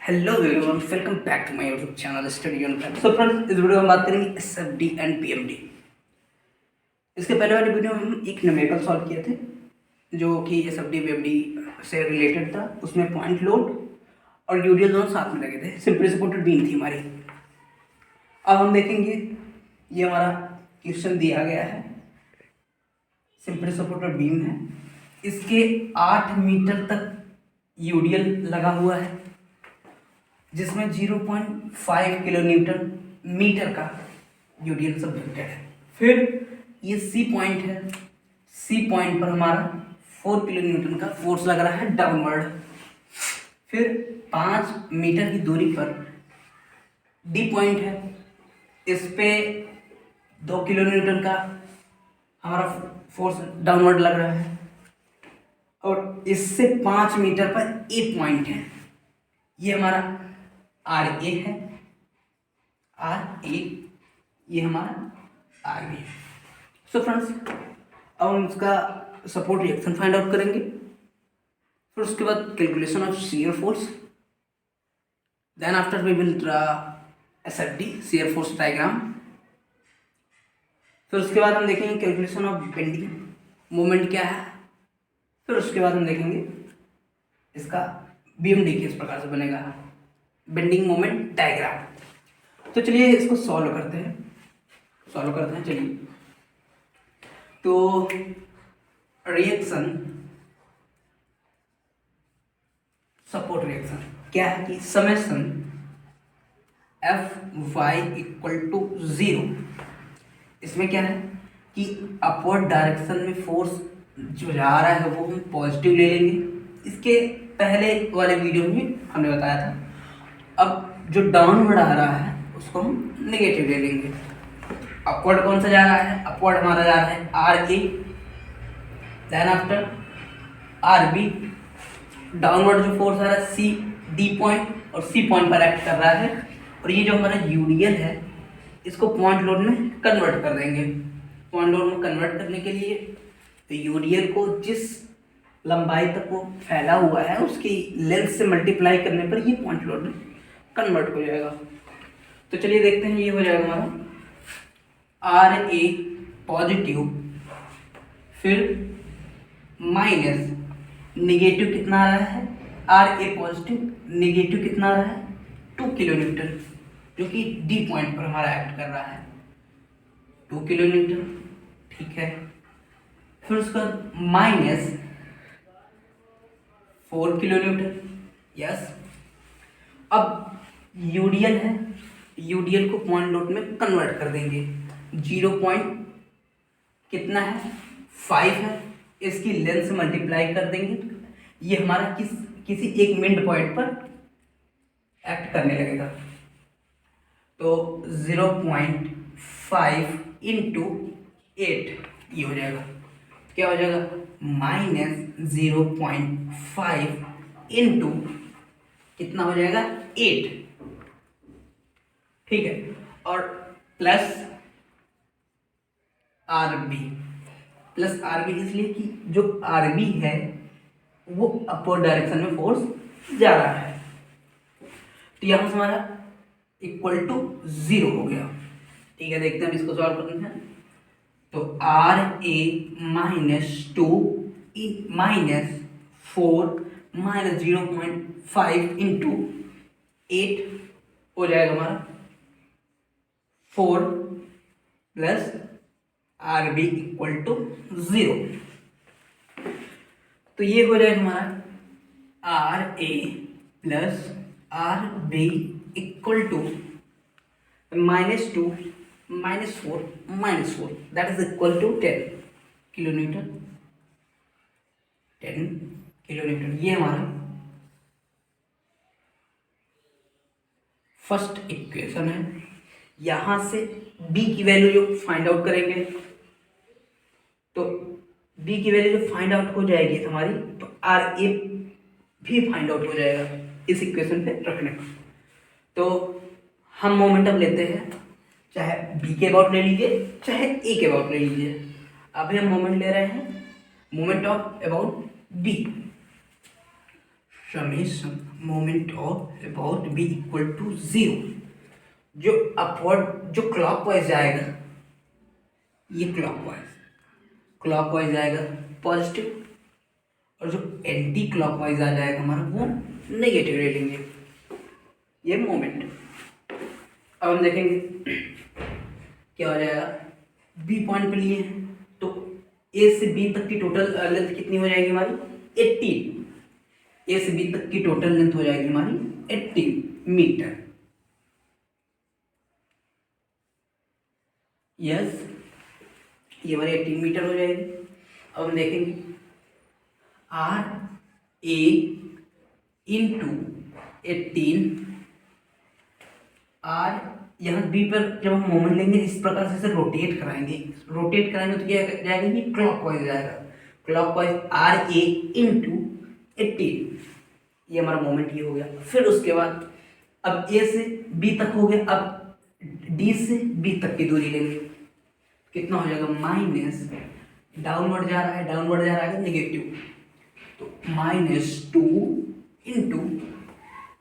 Hello everyone, welcome back to my YouTube channel study on fact. So friends, इस video में बात करेंगे SFD and PMD. इसके पहले वाले वीडियो में हम एक न्यूमेरिकल सॉल्व किए थे जो कि एसएफडी पीएमडी से रिलेटेड था। उसमें पॉइंट लोड और यूडीएल दोनों साथ में लगे थे। सिंपली सपोर्टेड बीम थी हमारी। अब हम देखेंगे, ये हमारा क्वेश्चन दिया गया है, सिंपली सपोर्टेड बीम है, इसके 8 मीटर तक यूडीएल लगा हुआ है जिसमें 0.5 किलो न्यूटन मीटर का यूडीएल सब्जेक्टेड है। फिर ये सी पॉइंट है, सी पॉइंट पर हमारा 4 किलो न्यूटन का फोर्स लग रहा है डाउनवर्ड। फिर 5 मीटर की दूरी पर डी पॉइंट है, इस पे 2 किलो न्यूटन का हमारा फोर्स डाउनवर्ड लग रहा है। और इससे 5 मीटर पर ए पॉइंट है, ये हमारा आर ए है, आर ए, ये हमारा आर बी है। सो फ्रेंड्स, अब हम इसका सपोर्ट रिएक्शन फाइंड आउट करेंगे। फिर उसके बाद calculation of shear force, then after we will draw SFD shear force diagram. फिर उसके बाद हम देखेंगे कैलकुलेशन ऑफ बेंडिंग मोमेंट क्या है। फिर उसके बाद हम देखेंगे इसका बीएमडी किस प्रकार से बनेगा, बेंडिंग मोमेंट डायग्राम। तो चलिए इसको सॉल्व करते हैं। चलिए, तो रिएक्शन, सपोर्ट रिएक्शन क्या है कि समेशन Fy इक्वल टू 0। इसमें क्या है कि अपवर्ड डायरेक्शन में फोर्स जो जा रहा है वो हम पॉजिटिव ले लेंगे। इसके पहले वाले वीडियो में हमने बताया था। अब जो डाउनवर्ड आ रहा है उसको हम नेगेटिव ले लेंगे। अपवर्ड कौन सा जा रहा है? अपवर्ड हमारा जा रहा है R A, then after R B. Downward जो फोर्स आ रहा है सी, डी पॉइंट और सी पॉइंट पर एक्ट कर रहा है। और ये जो हमारा यूडीएल है इसको पॉइंट लोड में कन्वर्ट कर देंगे। पॉइंट लोड में कन्वर्ट करने के लिए तो यूडीएल को जिस लंबाई तक वो फैला हुआ है उसकी लेंथ से मल्टीप्लाई करने पर ये पॉइंट लोड में कन्वर्ट हो जाएगा। तो चलिए देखते हैं, ये हो जाएगा हमारा आर ए पॉजिटिव, फिर माइनस निगेटिव कितना आ रहा है, आर ए पॉजिटिव निगेटिव कितना आ रहा है 2 किलो न्यूटन, जो कि डी पॉइंट पर हमारा एक्ट कर रहा है 2 किलो न्यूटन। ठीक है, फिर उसका माइनस 4 किलो न्यूटन। यस, अब यूडीएल है, यूडीएल को पॉइंट लोड में कन्वर्ट कर देंगे। 0 पॉइंट कितना है 5 है, इसकी लेंथ से मल्टीप्लाई कर देंगे। ये हमारा किसी एक मिड पॉइंट पर एक्ट करने लगेगा। तो 0.5 इंटू 8 ये हो जाएगा, क्या हो जाएगा माइनस 0.5 इंटू कितना हो जाएगा 8। ठीक है, और प्लस आरबी, प्लस आरबी इसलिए कि जो आरबी है वो अपवर्ड डायरेक्शन में फोर्स जा रहा है। तो यहाँ से हमारा इक्वल टू 0 हो गया। ठीक है, देखते हैं हम इसको सॉल्व करते हैं। तो R A -2 minus 4 minus 0.5 into 8 हो जाएगा हमारा 4 plus R B equal to 0। तो ये हो जाएगा हमारा R A plus R B equal to -2 -4 -4 that is equal to 10 kilo newton. 10 kilo newton ये हमारा फर्स्ट इक्वेशन है। यहां से b की वैल्यू जो फाइंड आउट करेंगे, तो b की वैल्यू जो फाइंड आउट हो जाएगी हमारी, तो आर ए भी फाइंड आउट हो जाएगा इस इक्वेशन पे रखने पर। तो हम मोमेंटम लेते हैं, चाहे b के अबाउट ले लीजिए चाहे a के अबाउट ले लीजिए। अभी हम मोमेंट ले रहे हैं moment of about b। Summation moment of about B equal to 0। जो अपवर्ड जो क्लॉकवाइज जाएगा ये क्लॉकवाइज जाएगा पॉजिटिव, और जो एंटी क्लॉकवाइज आ जाएगा हमारा वो नेगेटिव ले लेंगे, ये मोमेंट। अब हम देखेंगे क्या हो जाएगा। बी पॉइंट पे लिए हैं तो ए से बी तक की टोटल लेंथ कितनी हो जाएगी हमारी 18। ए से बी तक की टोटल लेंथ हो जाएगी हमारी 18 मीटर। यस, ये हमारी 18 मीटर हो जाएगी। अब हम देखेंगे आर ए इंटू 18 आर, यहाँ बी पर जब हम मोमेंट लेंगे इस प्रकार से रोटेट कराएंगे तो क्या जाएगा कि क्लॉकवाइज जाएगा। क्लॉकवाइज आर ए इंटू 18, ये हमारा मोमेंट ये हो गया। फिर उसके बाद अब ए से बी तक हो गया, अब डी से बी तक की दूरी लेंगे, कितना हो जाएगा माइनस, डाउनवर्ड जा रहा है नेगेटिव, तो -2 इंटू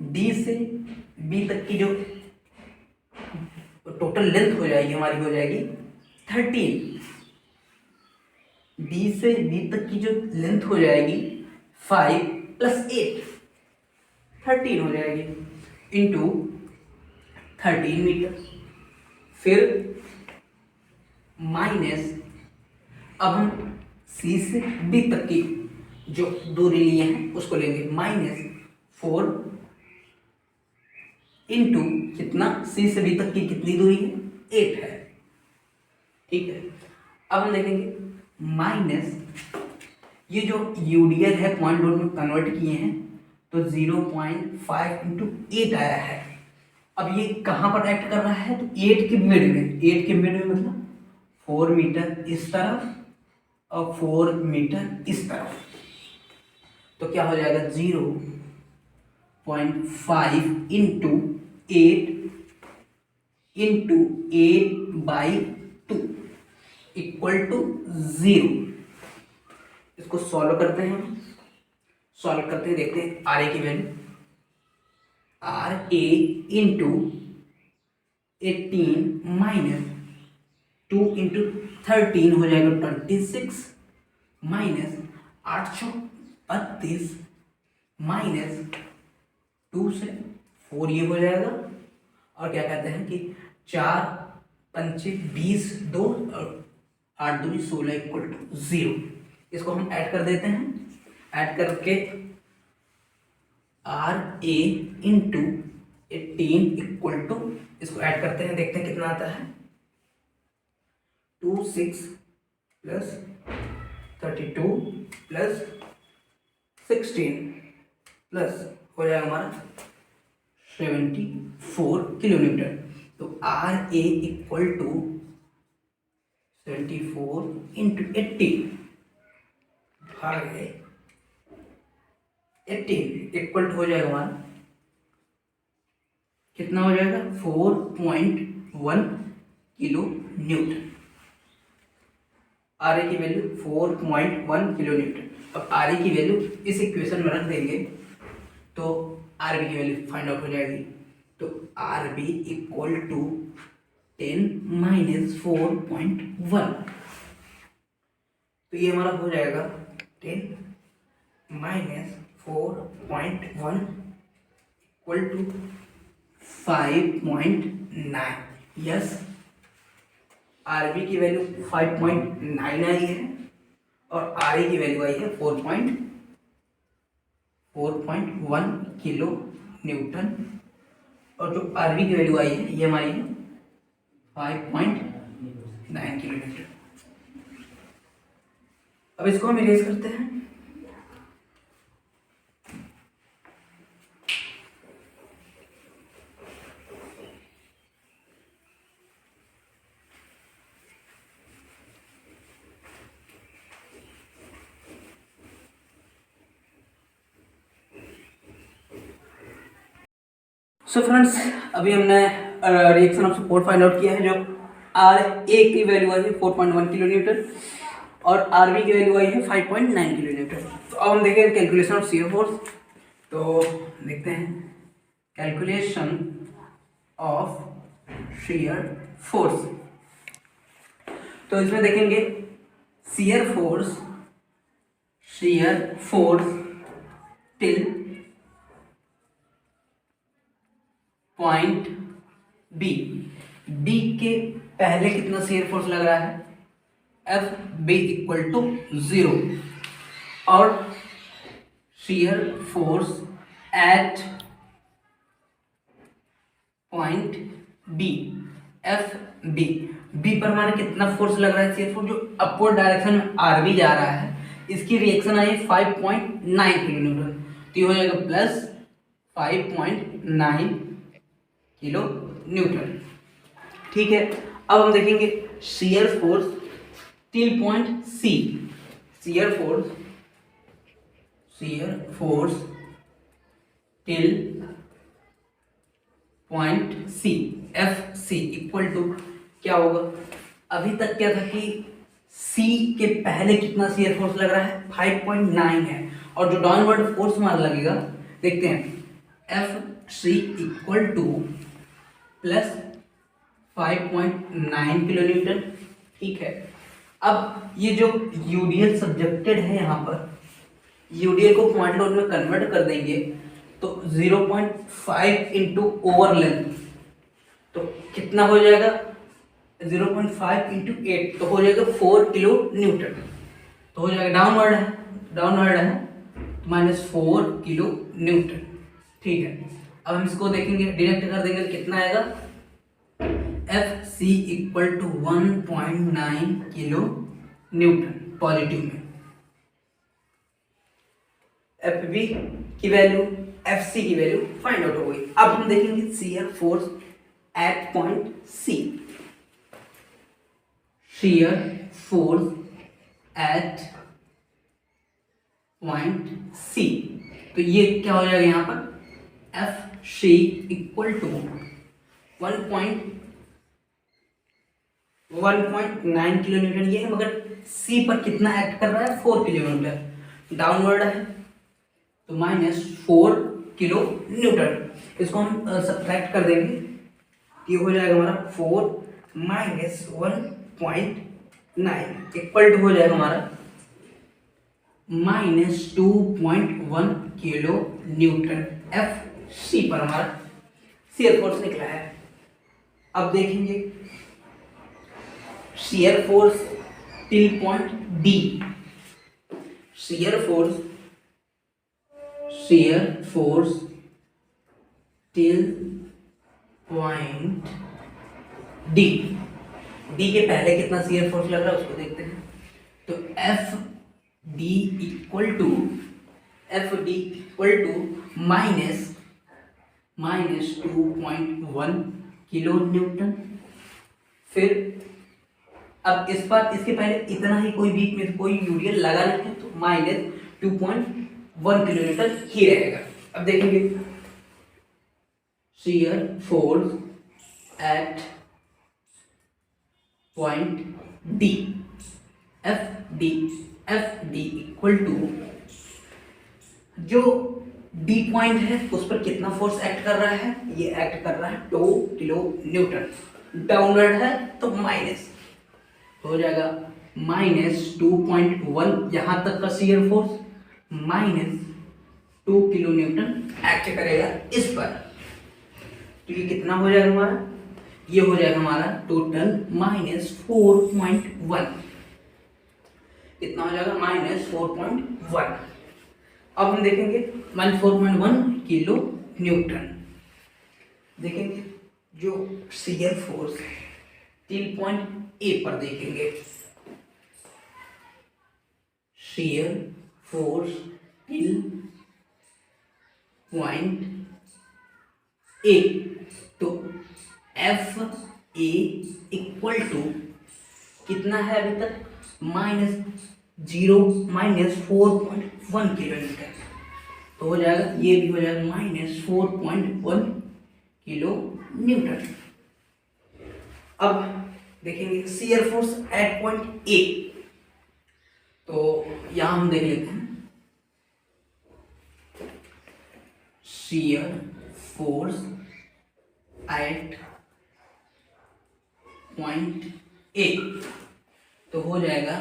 डी से बी तक की जो टोटल लेंथ हो जाएगी हमारी हो जाएगी 13। डी से बी तक की जो लेंथ हो जाएगी 5 + 8 13 हो जाएगी इंटू 13 मीटर। फिर माइनस, अब हम सी से डी तक की जो दूरी लिए हैं उसको लेंगे -4 इंटू कितना, सी से बी तक की कितनी दूरी है 8 है, ठीक है। अब हम देखेंगे माइनस, ये जो यूडीएल है पॉइंट डॉट में कन्वर्ट किए हैं तो 0.5 इंटू 8 आया है। अब ये कहाँ पर एक्ट कर रहा है तो 8 के मिड में मतलब 4 मीटर इस तरफ और 4 मीटर इस तरफ, तो क्या हो जाएगा 0.5 इंटू 8/2 इक्वल टू 0। इसको सॉल्व करते हैं, देखते हैं आर ए की value. R A into 18 -2 into 13 हो जाएगा 26 -832 -2 से 4 ये हो जाएगा। और क्या कहते हैं कि 4 पंचे 20 2 और 8 दूनी 16 इक्वल टू 0। इसको हम ऐड कर देते हैं, ऐड करके R A into 18 equal to, इसको ऐड करते हैं देखते हैं कितना आता है 26 + 32 + 16 प्लस हो जाएगा हमारा 74 किलोमीटर। तो R A equal to 74 into 80 भागे 18 इक्वल टू हो जाएगा हमारा कितना हो जाएगा 4.1 किलो न्यूटन। आर ए की वैल्यू 4.1 किलो न्यूटन। अब आर ए की वैल्यू इस इक्वेशन में रख देंगे तो आर बी की वैल्यू फाइंड आउट हो जाएगी। तो आर बी इक्वल टू 10 - 4.1, तो ये हमारा हो जाएगा 10 - 4.1 equal to 5.9। Yes, R B की वैल्यू 5.9 आई है और आर ए की वैल्यू आई है 4.1 किलो न्यूटन, और जो आर बी की वैल्यू आई है ये हमारी है 5.9 किलो न्यूटन। अब इसको हम इरेज करते हैं। सो फ्रेंड्स, अभी हमने reaction of support find out किया है। जो आर ए की वैल्यू आई है 4.1 किलो न्यूटन और आर बी की वैल्यू आई है 5.9 किलो न्यूटन। तो अब हम देखेंगे कैलकुलेशन ऑफ शियर फोर्स। तो तो देखते हैं कैलकुलेशन ऑफ शियर फोर्स। तो इसमें देखेंगे shear force till point B. B के पहले कितना शियर फोर्स लग रहा है, एफ बी इक्वल टू 0, और shear force at point B, F B. B पर हमारे कितना फोर्स लग रहा है, शियर फोर्स जो अपवर्ड डायरेक्शन में आर बी जा रहा है, इसकी रिएक्शन आई 5.9 किलो न्यूटन, तो ये हो जाएगा प्लस 5.9 किलो न्यूटन। ठीक है, अब हम देखेंगे shear force till point C. Shear force till point C, F C equal to क्या होगा, अभी तक क्या था कि सी के पहले कितना शियर फोर्स लग रहा है, 5.9 है, और जो डाउनवर्ड फोर्स हमारा लगेगा देखते हैं, F C equal to plus 5.9 kilo newton. ठीक है, अब ये जो यूडीएल सब्जेक्टेड है यहाँ पर, यूडीएल को पॉइंट लोड में कन्वर्ट कर देंगे तो 0.5 इंटू ओवर लेंथ, तो कितना हो जाएगा 0.5 इंटू 8, तो हो जाएगा 4 किलो न्यूटन। तो हो जाएगा डाउनवर्ड है तो -4 किलो न्यूटन। ठीक है, अब हम इसको देखेंगे, डिडक्ट कर देंगे, कितना आएगा, F C equal to 1.9 kilo newton positive में। एफ बी की वैल्यू, एफ सी की वैल्यू फाइंड आउट हो गई। अब हम देखेंगे shear force at point C. Shear force at point C, तो ये क्या हो जाएगा यहाँ पर, F C equal to 1.9 kilo newton ये है, मगर सी पर कितना एक्ट कर रहा है, 4 किलो न्यूटन, डाउनवर्ड है तो -4 किलो न्यूटन। इसको हम सब्ट्रैक्ट कर देंगे, ये हो जाएगा हमारा 4 माइनस 1.9 इक्वल टू हो जाएगा हमारा -2.1 किलो न्यूटन। एफ सी पर हमारा शियर फोर्स निकला है। अब देखेंगे shear force till point D. Shear force till point D. D के पहले कितना शियर फोर्स लग रहा है उसको देखते हैं। तो F D equal to -2.1 kilo newton. फिर अब इस पर, इसके पहले इतना ही कोई बीच में कोई यूरियल लगा नहीं है, तो -2.1 किलो न्यूटन ही रहेगा। अब देखेंगे shear force at point D, F D equal to, जो डी पॉइंट है उस पर कितना फोर्स एक्ट कर रहा है, ये एक्ट कर रहा है 2 किलो न्यूटन। डाउनवर्ड है तो माइनस, तो हो जाएगा -2.1 यहां तक का shear force, -2 kilo Newton act करेगा इस पर। तो ये कितना हो जाएगा हमारा, ये हो जाएगा हमारा टोटल -4.1। कितना हो जाएगा, -4.1। अब हम देखेंगे -4.1 किलो न्यूटन। देखेंगे जो shear force till point A पर देखेंगे, shear force till point A, तो एफ ए इक्वल टू कितना है अभी तक, -4.1 किलो न्यूटन। तो हो जाएगा, ये भी हो जाएगा -4.1 किलो न्यूटन। अब देखेंगे shear force at point A, तो यहां हम देख लेते हैं shear force at point A, तो हो जाएगा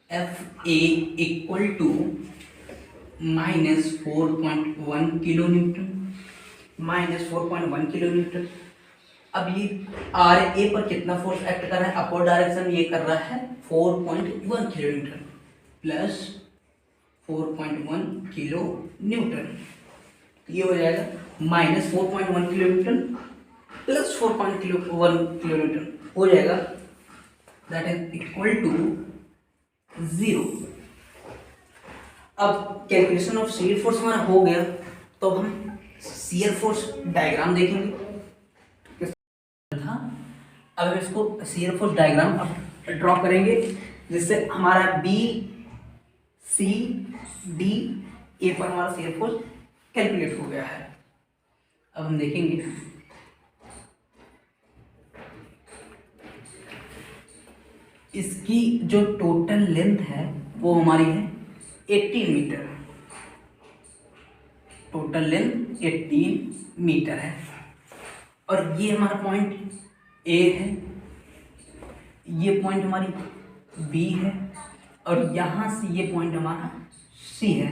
F A equal to -4.1 kilo newton, -4.1 kilo newton. अब ये आर ए पर कितना फोर्स एक्ट कर रहा है, अपवर्ड डायरेक्शन ये कर रहा है 4.1 kilo Newton plus 4.1 kilo newton, ये हो जाएगा -4.1 kilo Newton plus 4.1 kilo Newton हो जाएगा, दैट इज इक्वल टू 0। अब कैलकुलेशन ऑफ शियर फोर्स हमारा हो गया, तो हम शियर फोर्स डायग्राम देखेंगे। अब हम इसको शियर फोर्स डायग्राम अब ड्रॉ करेंगे, जिससे हमारा बी सी डी ए पर हमारा शियर फोर्स कैलकुलेट हो गया है। अब हम देखेंगे इसकी जो टोटल लेंथ है वो हमारी है 18 मीटर, टोटल लेंथ 18 मीटर है। और ये हमारा पॉइंट ए है, ये पॉइंट हमारी बी है, और यहाँ से ये पॉइंट हमारा सी है।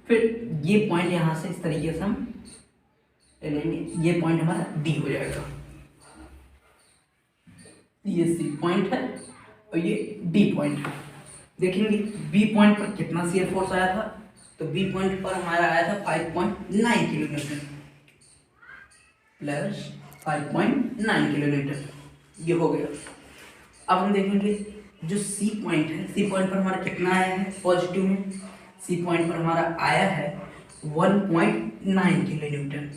फिर ये पॉइंट यहाँ से इस तरीके से हम ले लेंगे, ये पॉइंट हमारा डी हो जाएगा। ये सी पॉइंट है और ये डी पॉइंट है। देखेंगे बी पॉइंट पर कितना शियर फोर्स आया था, तो बी पॉइंट पर हमारा आया था 5.9 kilo Newton plus 5.9 kilo newton, ये हो गया। अब हम देखेंगे जो सी पॉइंट है, सी पॉइंट पर हमारा कितना आया है पॉजिटिव में, सी पॉइंट पर हमारा आया है 1.9 किलो न्यूटन।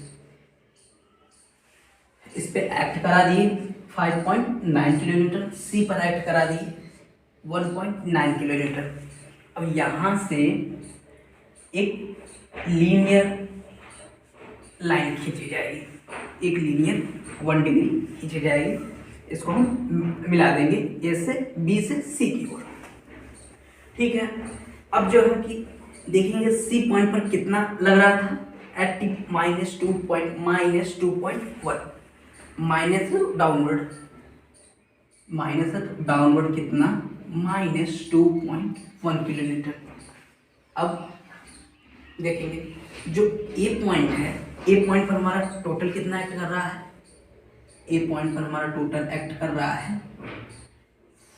इस पे एक्ट करा दिए 5.9 किलो न्यूटन, सी पर एक्ट करा दिए 1.9 किलो न्यूटन। अब यहाँ से एक लीनियर लाइन खींची जाएगी, एक लीनियर 1 डिग्री खींची जाएगी, इसको हम मिला देंगे ए से बी से सी की ओर। ठीक है, अब जो है कि देखेंगे सी पॉइंट पर कितना लग रहा था एट -2.1 माइनस डाउनवर्ड कितना -2.1 किलो न्यूटन। अब देखेंगे जो ए पॉइंट है, ए पॉइंट पर हमारा टोटल कितना एक्ट कर रहा है, ए पॉइंट पर हमारा टोटल एक्ट कर रहा है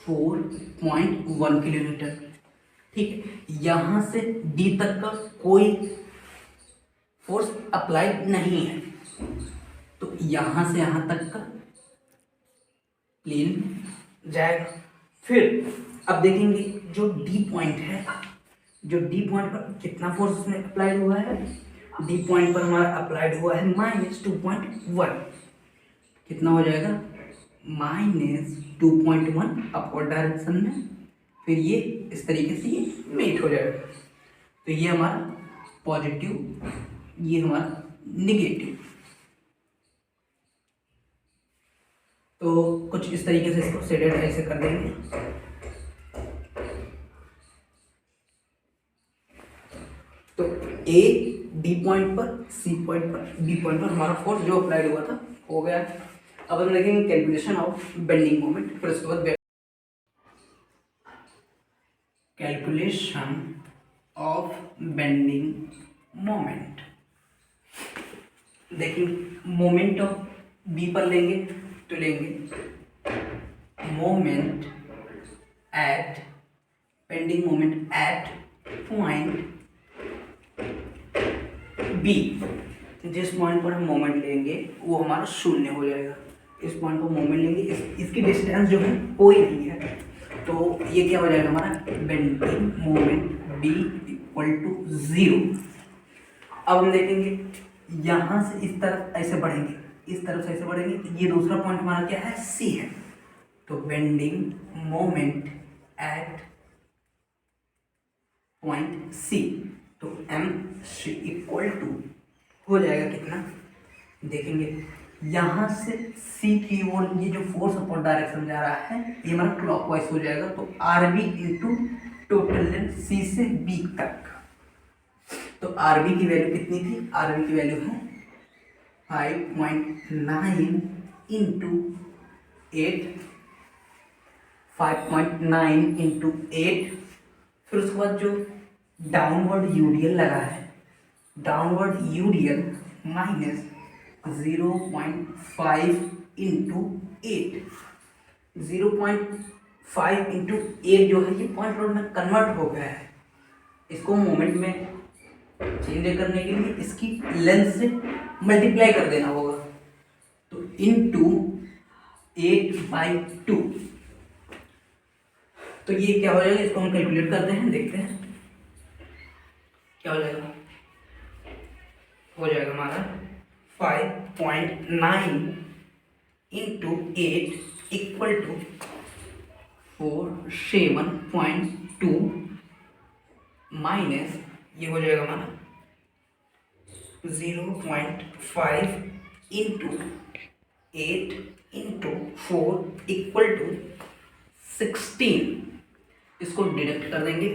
4.1 किलो न्यूटन। ठीक है, यहाँ से डी तक का कोई फोर्स अप्लाइड नहीं है, तो यहाँ से यहाँ तक का प्लेन जाएगा। फिर अब देखेंगे जो डी पॉइंट है, जो डी पॉइंट पर कितना फोर्स उसमें अप्लाइड हुआ है, डी पॉइंट पर हमारा अप्लाइड हुआ है -2.1, कितना हो जाएगा -2.1 अपवर्ड डायरेक्शन में। फिर ये इस तरीके से ये मीट हो जाएगा, तो ये हमारा पॉजिटिव, ये हमारा निगेटिव। तो कुछ इस तरीके से इसको शेडेड ऐसे कर देंगे। तो ए डी पॉइंट पर, सी पॉइंट पर, बी पॉइंट पर हमारा फोर्स जो अप्लाइड हुआ था हो गया। अब हम देखेंगे कैलकुलेशन ऑफ बेंडिंग मोमेंट, फिर उसके बाद कैलकुलेशन ऑफ बेंडिंग मोमेंट। देखेंगे मोमेंट ऑफ बी पर लेंगे तो लेंगे moment at, bending moment at point B. जिस पॉइंट पर हम मोमेंट लेंगे वो हमारा 0 हो जाएगा। इस पॉइंट पर मोमेंट लेंगे, इसकी डिस्टेंस जो है कोई नहीं है, तो ये क्या हो जाएगा हमारा bending moment B equal to 0। अब हम देखेंगे यहाँ से इस तरफ ऐसे बढ़ेंगे, इस तरफ से ऐसे बढ़ेंगे, तो ये दूसरा पॉइंट हमारा क्या है सी है, तो bending moment at point C, तो एम सी इक्वल टू हो जाएगा कितना, देखेंगे यहाँ से सी की ओर ये जो फोर्स अपवर्ड डायरेक्शन जा रहा है ये हमारा क्लॉकवाइज हो जाएगा, तो R B into total length C से बी तक, आर बी की वैल्यू कितनी थी, आर बी की वैल्यू है 5.9 इंटू 8, 5.9 इंटू 8। फिर उसके बाद जो डाउनवर्ड यूडीएल लगा है, downward UDL minus 0.5 into 8, 0.5 into 8 जो है ये पॉइंट लोड में कन्वर्ट हो गया है। इसको मोमेंट में चेंज करने के लिए इसकी लेंथ से मल्टीप्लाई कर देना होगा, तो इंटू 8/2। तो ये क्या हो जाएगा, इसको हम कैलकुलेट करते हैं, देखते हैं क्या हो जाएगा। हो जाएगा हमारा 5.9 इंटू 8 इक्वल टू 47.2 माइनस ये हो जाएगा हमारा 0.5 इंटू 8 इंटू 4 इक्वल टू 16। इसको डिडक्ट कर देंगे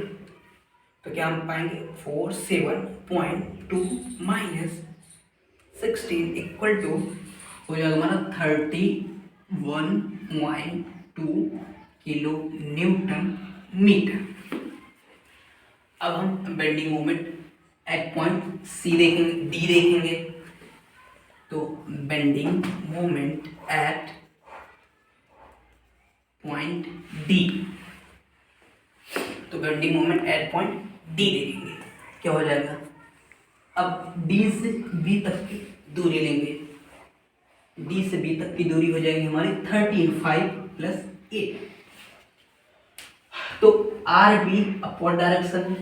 तो क्या हम पाएंगे 47.2 माइनस 16 इक्वल टू हो जाएगा हमारा 31.2 किलो न्यूटन मीटर। अब हम bending moment at point C देखेंगे, डी देखेंगे। तो bending moment at point D, तो bending moment at point D देखेंगे क्या हो जाएगा। अब डी से बी तक की दूरी लेंगे, डी से बी तक की दूरी हो जाएगी हमारी 13, 5 प्लस 8। तो आर बी अपवर्ड डायरेक्शन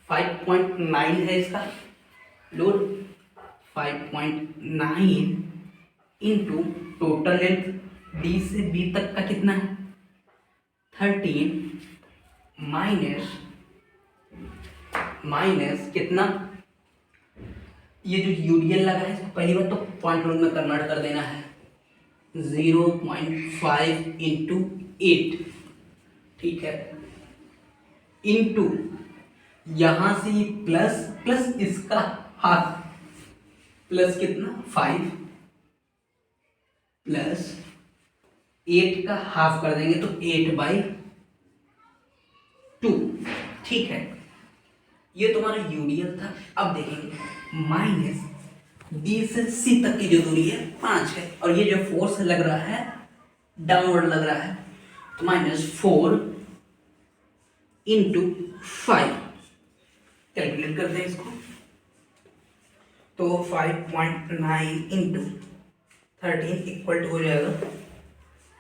5.9 है इसका load, 5.9 into total length D से बी तक का कितना है 13 माइनस कितना, ये जो यूडीएल लगा है इसको पहली बार तो पॉइंट लोड में कन्वर्ट कर देना है 0.5 इंटू 8, ठीक है, इंटू यहां से ये प्लस प्लस इसका हाफ, प्लस कितना 5 प्लस 8 का हाफ कर देंगे तो 8/2, ठीक है। ये तुम्हारा यूडीएल था। अब देखेंगे माइनस डी से सी तक की जो दूरी है 5 है, और ये जो फोर्स लग रहा है डाउनवर्ड लग रहा है, तो -4 इंटू 5 कैलकुलेट करते हैं इसको। तो 5.9 इंटू 13 इक्वल टू हो जाएगा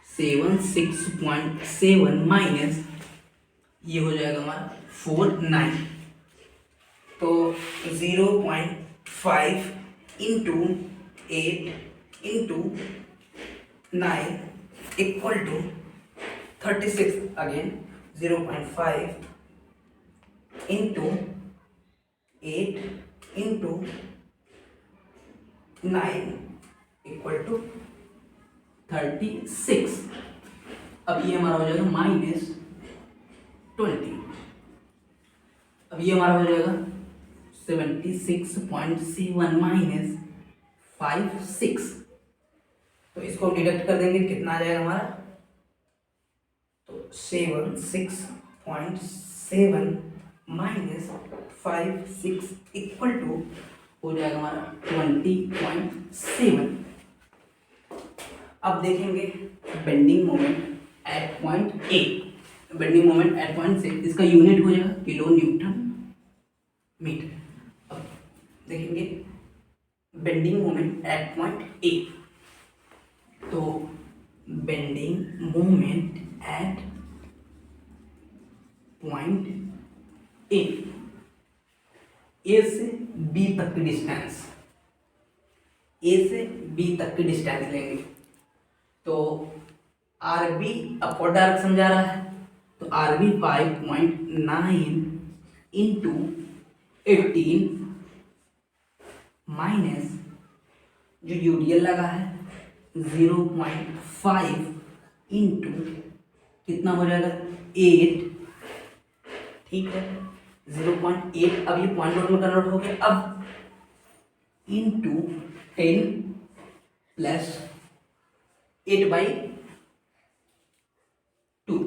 76.7 माइनस ये हो जाएगा हमारा 49। तो 0.5 into 8 into 9 equal to 36, again 0.5 into 8 into 9 equal to 36। अब ये हमारा हो जाएगा -20। अब ये हमारा हो जाएगा 76.7 माइनस 56। तो इसको डिडक्ट कर देंगे, कितना आ जाएगा हमारा, तो 76.7 माइनस 56 इक्वल टू हो जाएगा हमारा 20.7। अब देखेंगे bending moment at point A. Bending moment at point से इसका यूनिट हो जाएगा किलो न्यूटन मीटर। अब देखेंगे bending moment at point A. तो bending moment at point A, A से बी तक की डिस्टेंस, ए से बी तक की डिस्टेंस लेंगे। तो आर बी अपवर्ड डायरेक्शन जा रहा है, तो आर बी 5.9 इंटू 18 माइनस जो यूडीएल लगा है 0.5 इंटू कितना हो जाएगा 8, ठीक है, 0.8, अब ये पॉइंट नोट में कन्वर्ट हो गया। अब इंटू 10 प्लस 8/2,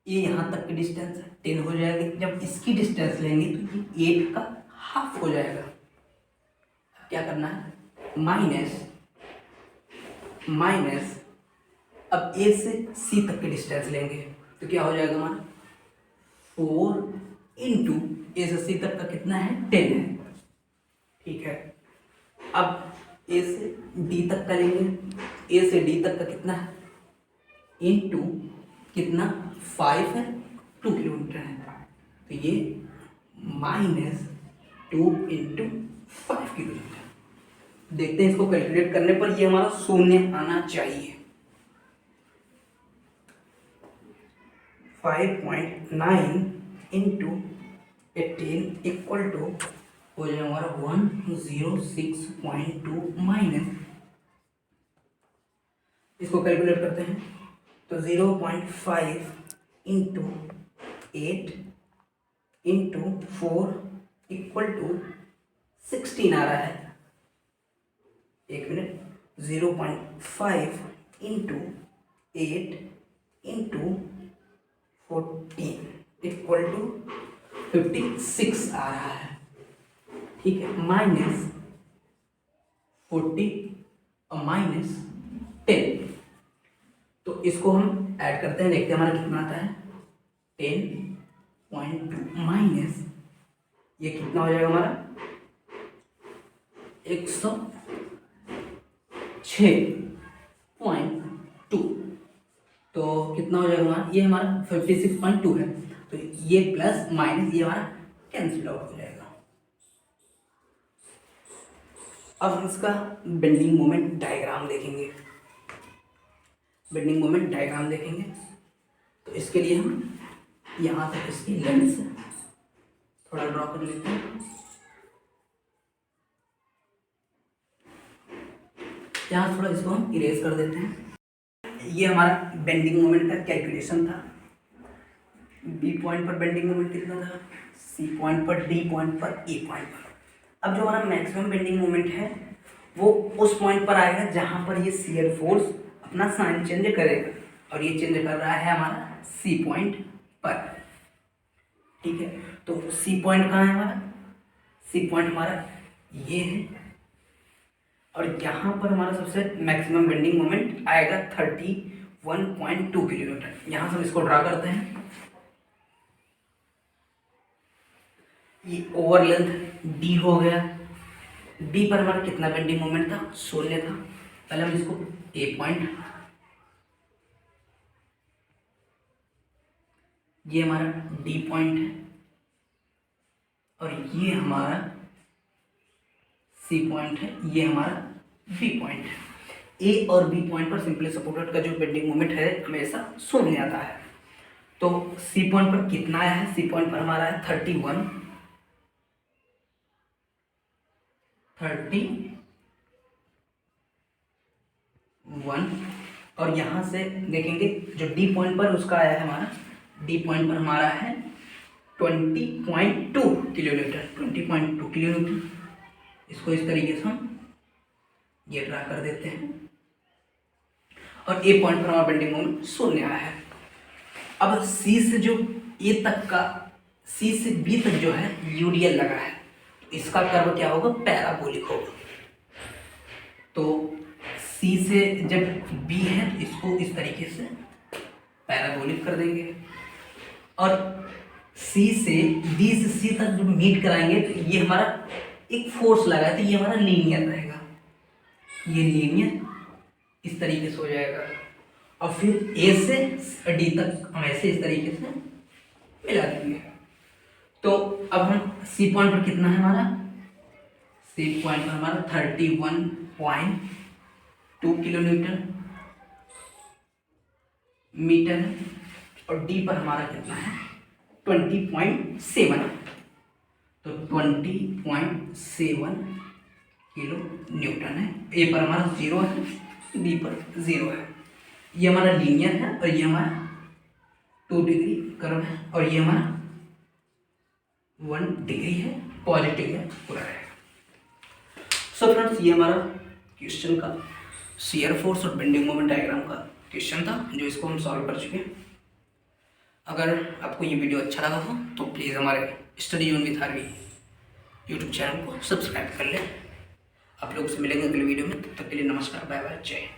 ये यहाँ तक की डिस्टेंस 10 हो जाएगी। जब इसकी डिस्टेंस लेंगे तो ये 8 का हाफ हो जाएगा। क्या करना है, माइनस अब ए से सी तक की डिस्टेंस लेंगे तो क्या हो जाएगा हमारा 4 इंटू ए से सी तक का कितना है 10 है, ठीक है। अब ए से डी तक का लेंगे, ए से डी तक का कितना है इंटू कितना 5 है, 2 किलोमीटर है, तो ये -2 इंटू 5 किलोमीटर। देखते हैं इसको कैलकुलेट करने पर ये हमारा शून्य आना चाहिए। 5.9 इंटू 18 इक्वल टू हो जाए हमारा 106.2 माइनस, इसको कैलकुलेट करते हैं तो 0.5 इंटू 8 इंटू 4 इक्वल टू 16 आ रहा है। एक minute, 0.5 into 8 into 14 equal to 56 आ रहा है, ठीक है। -40 और -10, तो इसको हम ऐड करते हैं, देखते हैं हमारा कितना आता है 10.2 माइनस ये कितना हो जाएगा हमारा 106.2, तो कितना हो जाएगा हमारा, ये हमारा 56.2 है, तो ये प्लस माइनस ये हमारा कैंसिल आउट हो जाएगा। अब हम इसका बेंडिंग मोमेंट डायग्राम देखेंगे। बेंडिंग मोमेंट डायग्राम देखेंगे तो इसके लिए हम यहाँ तक इसकी लेंथ थोड़ा ड्रॉ कर लेते हैं। यहाँ थोड़ा इसको हम इरेज कर देते हैं। ये हमारा बेंडिंग मोमेंट का कैलकुलेशन था। बी पॉइंट पर बेंडिंग मोमेंट कितना था, सी पॉइंट पर, डी पॉइंट पर, ए पॉइंट पर। अब जो हमारा मैक्सिमम बेंडिंग मोमेंट है वो उस पॉइंट पर आएगा जहाँ पर ये शियर फोर्स अपना साइन चेंज करेगा, और ये चेंज कर रहा है हमारा सी पॉइंट पर, ठीक है। तो सी पॉइंट कहाँ है हमारा, सी पॉइंट हमारा ये है, और यहाँ पर हमारा सबसे मैक्सिमम बेंडिंग मोमेंट आएगा 31.2 किलोमीटर। यहाँ से हम इसको ड्रा करते हैं। ये ओवर लेंथ डी हो गया, डी पर हमारा कितना बेंडिंग मोमेंट था, 16 था। पहले हम इसको ए पॉइंट, ये हमारा डी पॉइंट है, और ये हमारा सी पॉइंट है, ये हमारा बी पॉइंट है। ए और बी पॉइंट पर सिंपली सपोर्टेड का जो बेंडिंग मोमेंट है हमेशा शून्य आता है। तो सी पॉइंट पर कितना आया है, सी पॉइंट पर हमारा है 31, और यहाँ से देखेंगे जो डी पॉइंट पर उसका आया है हमारा, डी पॉइंट पर हमारा है 20.2 किलोमीटर, 20.2 किलोमीटर। इसको इस तरीके से हम ये ड्रा कर देते हैं, और ए पॉइंट पर हमारा बेंडिंग मोमेंट शून्य आया है। अब सी से जो ए तक का, सी से बी तक जो है यूडियल लगा है, इसका कर्व क्या होगा, पैराबोलिक होगा। तो सी से जब बी है इसको इस तरीके से पैराबोलिक कर देंगे, और सी से डी से सी तक जब मीट कराएंगे तो ये हमारा एक फोर्स लगा है, तो ये हमारा लीनियर रहेगा, ये लीनियर इस तरीके से हो जाएगा। और फिर ए से डी तक हम ऐसे इस तरीके से मिला देंगे। तो अब हम सी पॉइंट पर कितना है हमारा, सी पॉइंट पर हमारा 31.2 किलोमीटर मीटर है, और डी पर हमारा कितना है 20.7, तो 20.7 किलो न्यूटन है। ए पर हमारा 0 है, बी पर 0 है। ये हमारा लीनियर है, और ये हमारा 2 डिग्री कर्व है, और ये हमारा 1 डिग्री है, पॉजिटिव है, पूरा रहेगा। सो फ्रेंड्स, ये हमारा क्वेश्चन का शियर फोर्स और बेंडिंग मोमेंट डायग्राम का क्वेश्चन था, जो इसको हम सॉल्व कर चुके हैं। अगर आपको ये वीडियो अच्छा लगा हो तो प्लीज़ हमारे study zone with army YouTube channel को सब्सक्राइब कर लें। आप लोगों से मिलेंगे अगले वीडियो में, तब तक के लिए नमस्कार, बाय बाय, जय हिंद।